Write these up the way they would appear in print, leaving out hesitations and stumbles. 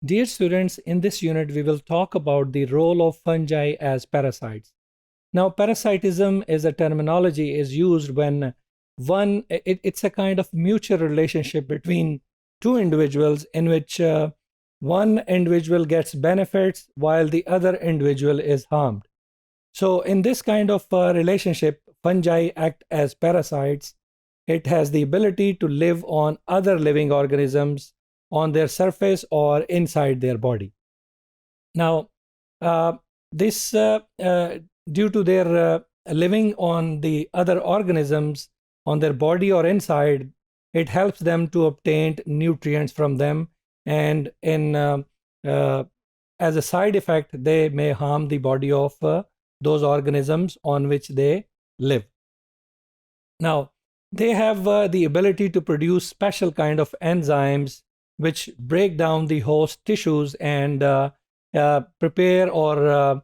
Dear students, in this unit, we will talk about the role of fungi as parasites. Now, parasitism is a terminology is used when it's a kind of mutual relationship between two individuals in which one individual gets benefits while the other individual is harmed. So in this kind of relationship, fungi act as parasites. It has the ability to live on other living organisms on their surface or inside their body. Now, this due to their living on the other organisms on their body or inside, it helps them to obtain nutrients from them, and as a side effect, they may harm the body of those organisms on which they live. Now, they have the ability to produce special kind of enzymes which break down the host tissues and prepare or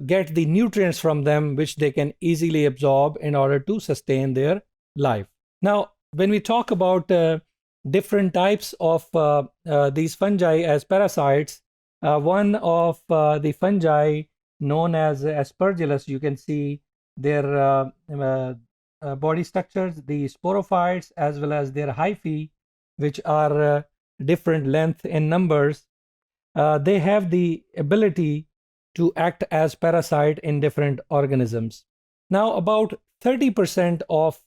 get the nutrients from them which they can easily absorb in order to sustain their life. Now, when we talk about different types of these fungi as parasites, one of the fungi known as Aspergillus, you can see their body structures, the sporophytes, as well as their hyphae, which are different length in numbers. They have the ability to act as parasite in different organisms. Now, about 30% of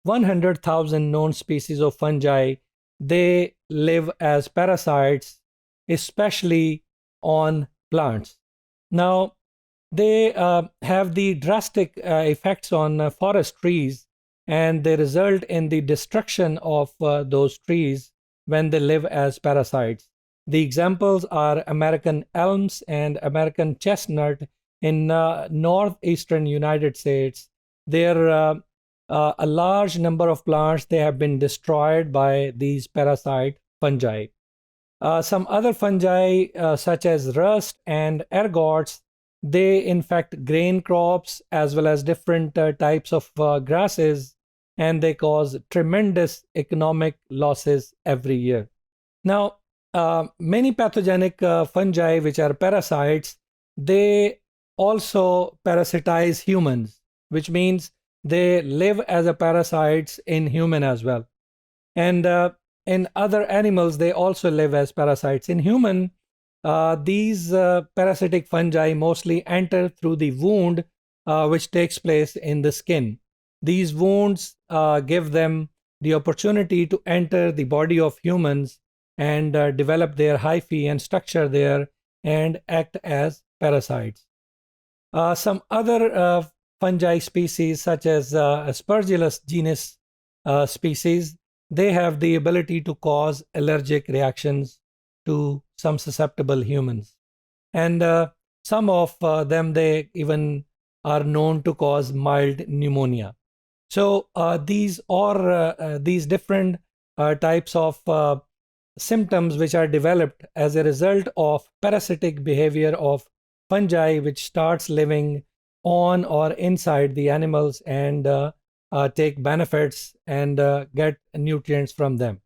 100,000 known species of fungi, they live as parasites, especially on plants. Now, they have the drastic effects on forest trees, and they result in the destruction of those trees when they live as parasites. The examples are American elms and American chestnut in northeastern United States. There are a large number of plants they have been destroyed by these parasite fungi. Some other fungi such as rust and ergots, they infect grain crops as well as different types of grasses, and they cause tremendous economic losses every year. Now, many pathogenic fungi which are parasites, they also parasitize humans, which means they live as a parasites in human as well. And in other animals, they also live as parasites. In human, these parasitic fungi mostly enter through the wound which takes place in the skin. These wounds give them the opportunity to enter the body of humans and develop their hyphae and structure there and act as parasites. Some other fungi species such as Aspergillus genus species, they have the ability to cause allergic reactions to some susceptible humans. And some of them, they even are known to cause mild pneumonia. So these are these different types of symptoms which are developed as a result of parasitic behavior of fungi, which starts living on or inside the animals and take benefits and get nutrients from them.